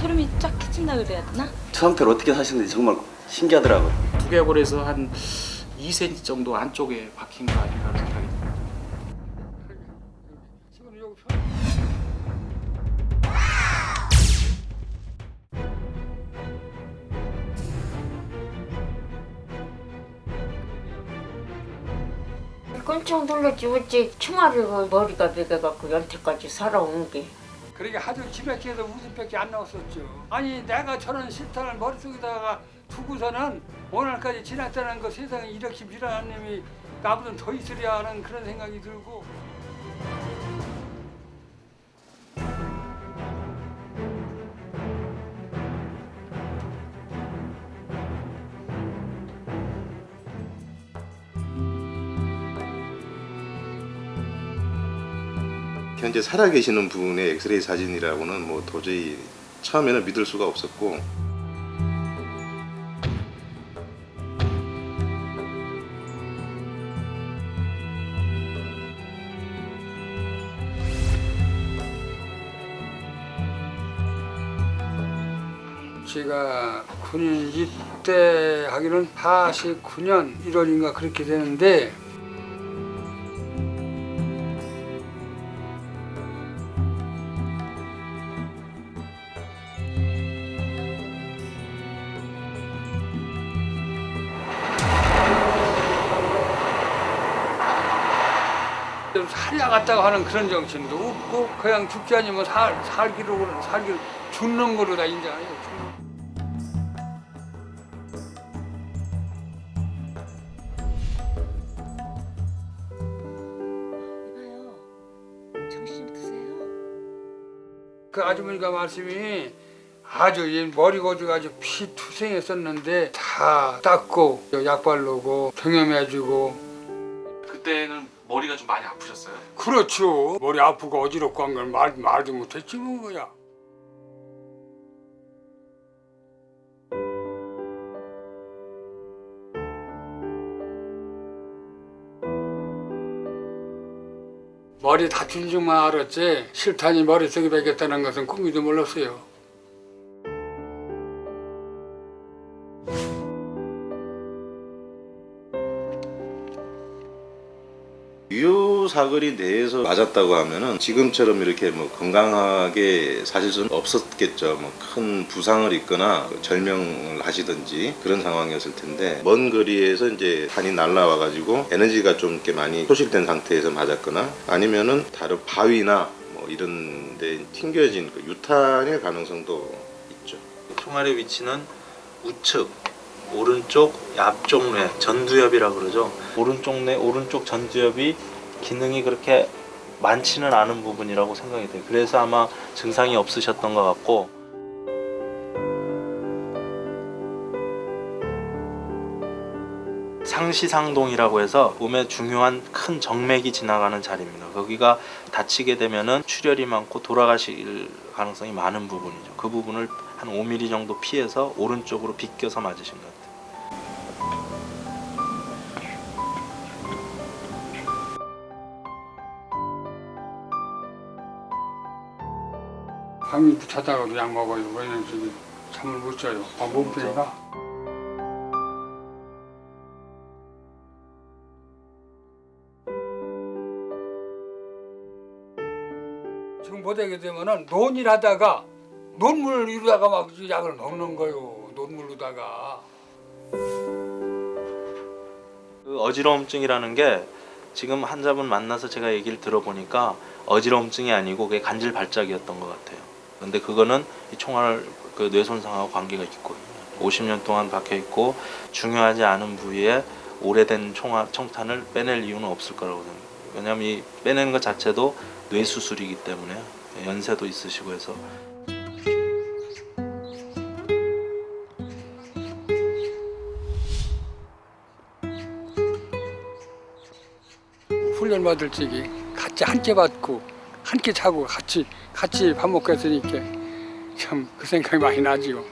소름이 쫙 끼친다 그래야 되나? 저 상태로 어떻게 사시는지 정말 신기하더라고요. 두개골에서 한 2cm 정도 안쪽에 박힌 거 아닌가 하는 생각이 듭니다. 깜짝 놀랐지. 어째 총알을 머리가 베겨갖고 연태까지 살아온 게. 그러니까 하도 지백해서 웃음밖에 안 나왔었죠. 아니 내가 저런 실탄을 머릿속에다가 두고서는 오늘까지 지났다는 거 세상에 이렇게 미련한 놈이 나보다 더 있으랴 하는 그런 생각이 들고. 현재 살아계시는 분의 엑스레이 사진이라고는 뭐 도저히 처음에는 믿을 수가 없었고, 제가 군인 입대하기는 49년 1월인가 그렇게 되는데 살야 갔다고 하는 그런 정신도 없고 그냥 죽지 아니면 살기로 죽는 거로 다 인정해요. 이봐요. 정신 좀 드세요. 그 아주머니가 말씀이 아주 이 머리 고주가 아주 피투성했었는데 다 닦고 약 바르고 경염해주고. 그때는 머리가 좀 많이 아프셨어요? 그렇죠. 머리 아프고 어지럽고 한 걸 말도 못했지 뭐 그야. 머리 다친 줄만 알았지 실탄이 머릿속에 베겠다는 것은 꿈에도 몰랐어요. 유효 사거리 내에서 맞았다고 하면은 지금처럼 이렇게 뭐 건강하게 사실 수는 없었겠죠. 뭐 큰 부상을 입거나 절명을 하시든지 그런 상황이었을 텐데, 먼 거리에서 이제 탄이 날라와 가지고 에너지가 좀 이렇게 많이 소실된 상태에서 맞았거나 아니면은 다른 바위나 뭐 이런 데 튕겨진 그 유탄일 가능성도 있죠. 총알의 위치는 우측 오른쪽 앞쪽 뇌 전두엽이라고 그러죠. 오른쪽 뇌 오른쪽 전두엽이 기능이 그렇게 많지는 않은 부분이라고 생각이 돼요. 그래서 아마 증상이 없으셨던 것 같고, 상시상동이라고 해서 몸에 중요한 큰 정맥이 지나가는 자리입니다. 거기가 다치게 되면은 출혈이 많고 돌아가실 가능성이 많은 부분이죠. 그 부분을 한 5mm 정도 피해서 오른쪽으로 비껴서 맞으신 것 같아요. 밤이 자다가도 약 먹어요. 왜냐면 저기 잠을 못 자요. 못 빼니까. 지금 못하게 되면은 논일하다가 논문을 이루다가 막 약을 먹는 거요. 논문으로다가. 그 어지러움증이라는 게 지금 환자분 만나서 제가 얘기를 들어보니까 어지러움증이 아니고 그게 간질 발작이었던 것 같아요. 근데 그거는 이 총알 그 뇌 손상하고 관계가 있거든요. 50년 동안 박혀 있고 중요하지 않은 부위에 오래된 청탄을 빼낼 이유는 없을 거라고 생각해요. 왜냐하면 이 빼내는 것 자체도 뇌 수술이기 때문에 연세도 있으시고 해서. 훈련 받을 적이 같이 함께 받고 함께 자고 같이 밥 먹고 했으니까 참 그 생각이 많이 나지요.